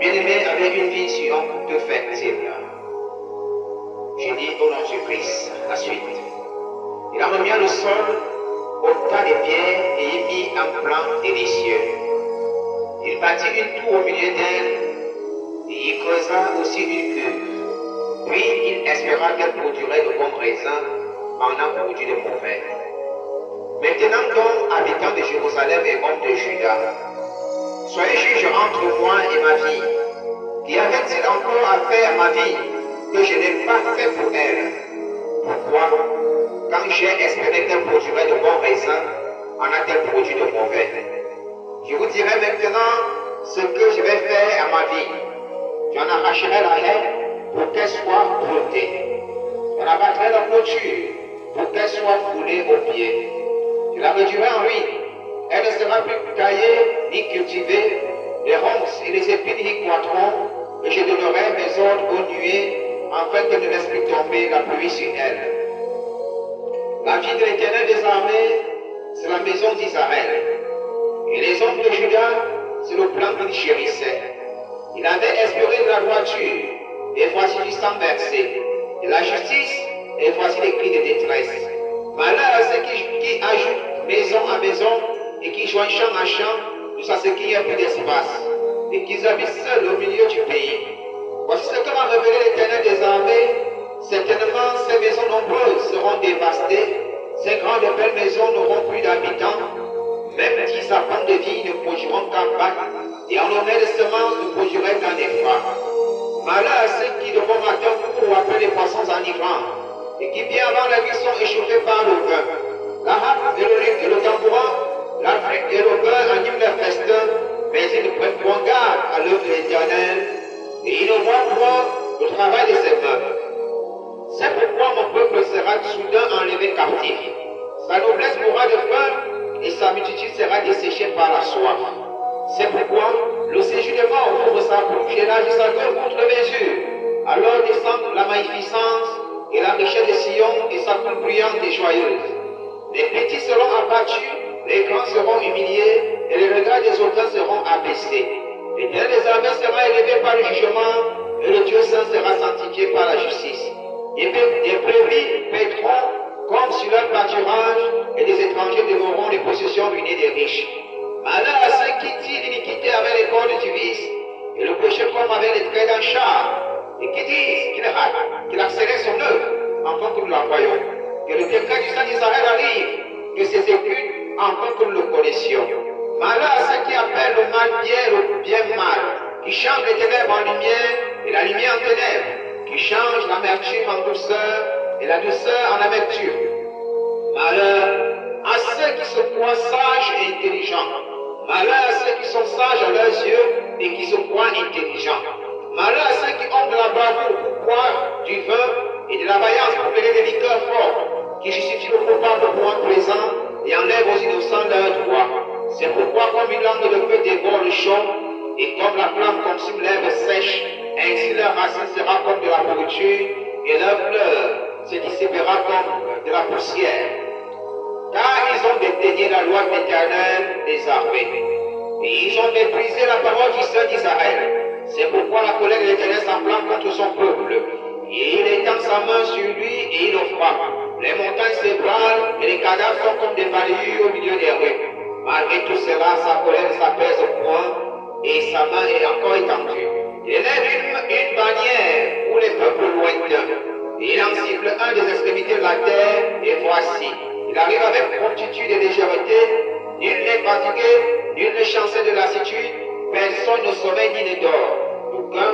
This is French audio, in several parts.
bien-aimé avait une vision de fertile. J'ai dit au nom de Jésus-Christ la suite. Il a remis le sol au tas des pierres et y mit un plan délicieux. Il bâtit une tour au milieu d'elle et y creusa aussi une cuve. Puis il espéra qu'elle produirait de bons raisins en un produit de mauvais. Maintenant donc, habitants de Jérusalem et hommes de Juda, soyez juges entre moi et ma vie. Qu'y avait-il encore à faire à ma vie que je n'ai pas fait pour elle? Pourquoi, quand j'ai espéré qu'elle produirait de bons raisins, en a-t-elle produit de mauvais? Je vous dirai maintenant ce que je vais faire à ma vie. J'en arracherai la haie pour qu'elle soit broutée. J'en abattrai la clôture pour qu'elle soit foulée aux pieds. Je la réduirai en ruine. Elle ne sera plus taillée ni cultivée. Les ronces et les épines y croîtront, et je donnerai mes ordres aux nuées, afin qu'elle ne laisse plus tomber la pluie sur elle. La vie de l'Éternel des armées, c'est la maison d'Israël. Et les hommes de Juda, c'est le plan qu'il chérissait. Il avait espéré de la droiture, et voici du sang versé, de la justice, et voici les cris de détresse. Malheur à ceux qui ajoutent maison à maison, et qui joignent champ à champ, jusqu'à ce qu'il n'y ait plus d'espace, et qu'ils habitent seuls au milieu du pays. Voici ce que m'a révélé l'Éternel des armées. Certainement, ces maisons nombreuses seront dévastées, ces grandes et belles maisons n'auront plus d'habitants, même 10 apens de vie ne produiront qu'un bac, et en honneur de semences ne produiraient qu'un effroi. Malheur à ceux qui de bon matin courent après les poissons enivrants, et qui bien avant la nuit sont échauffés par le vin. La harpe et le luth et le tambourin, la flûte et le beurre animent leur festin, mais ils ne prennent point garde à l'œuvre de l'Éternel, et ils ne voient point le travail de ses mains. C'est pourquoi mon peuple sera soudain enlevé captif. Sa noblesse mourra de faim, et sa multitude sera desséchée par la soif. C'est pourquoi le séjour des morts ouvre sa bouche et élargit sa gueule contre mesure. Alors descend la magnificence et la richesse de Sion et sa cour brillante et joyeuse. Les petits seront abattus, les grands seront humiliés, et les regards des autres seront abaissés. L'Éternel des armées sera élevé par le jugement, et le Dieu saint sera sanctifié par la justice. Des brebis paîtront comme sur leur pâturage, et des étrangers dévoreront les possessions ruinées des riches. Malheur à ceux qui tirent l'iniquité avec les cordes du vice, et le péché comme avec les traits d'un char, et qui disent qu'il accélère son œuvre, afin que nous la voyons. Que le décret du Saint d'Israël arrive, que ses études, afin que nous le connaissions. Malheur à ceux qui appellent le mal bien, le bien mal, qui changent les ténèbres en lumière, et la lumière en ténèbres, qui changent l'amertume en douceur, et la douceur en amertume. Malheur à ceux qui se croient sages et intelligents. Malheur à ceux qui sont sages à leurs yeux et qui se croient intelligents. Malheur à ceux qui ont de la bravoure pour boire du vin et de la vaillance pour mener des liqueurs fortes, qui justifient le coupable pour un présent et enlèvent aux innocents leurs droits. C'est pourquoi comme une langue de feu dévore le champ, et comme la flamme consume l'herbe sèche, ainsi leur racine sera comme de la pourriture, et leur fleur se dissipera comme de la poussière. Car ils ont dédaigné la loi de l'Éternel des armées, et ils ont méprisé la parole du Saint d'Israël. C'est pourquoi la colère de l'Éternel s'enflamme contre son peuple, et il étend sa main sur lui et il le frappe. Les montagnes s'ébranlent et les cadavres sont comme des balayures au milieu des rues. Malgré tout cela, sa colère ne s'apaise point, et sa main est encore étendue. Il élève une bannière pour les peuples lointains, et il en cible un des extrémités de la terre, et voici, il arrive avec promptitude et légèreté, nul n'est fatigué, nul ne chancelle de lassitude, personne ne sommeille ni ne dort. Aucun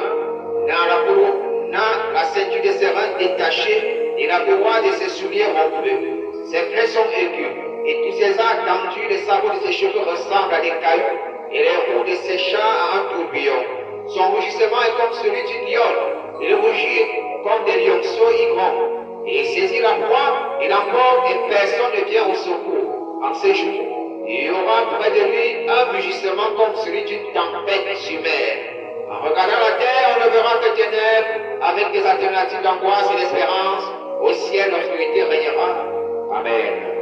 n'a la ceinture de ses reins détachée, ni la courroie de ses souliers rompue. Ses plaies sont aiguës, et tous ses arcs tendus, les sabots de ses cheveux ressemblent à des cailloux, et les roues de ses chars à un tourbillon. Son rugissement est comme celui d'une lionne, et le rugit comme des lionceaux ivres. Et il saisit la proie, il l'emporte, et personne ne vient au secours. En ces jours, il y aura près de lui un rugissement comme celui d'une tempête sur mer. En regardant la terre, on ne verra que ténèbres, avec des alternatives d'angoisse et d'espérance. Au ciel, l'obscurité régnera. Amen.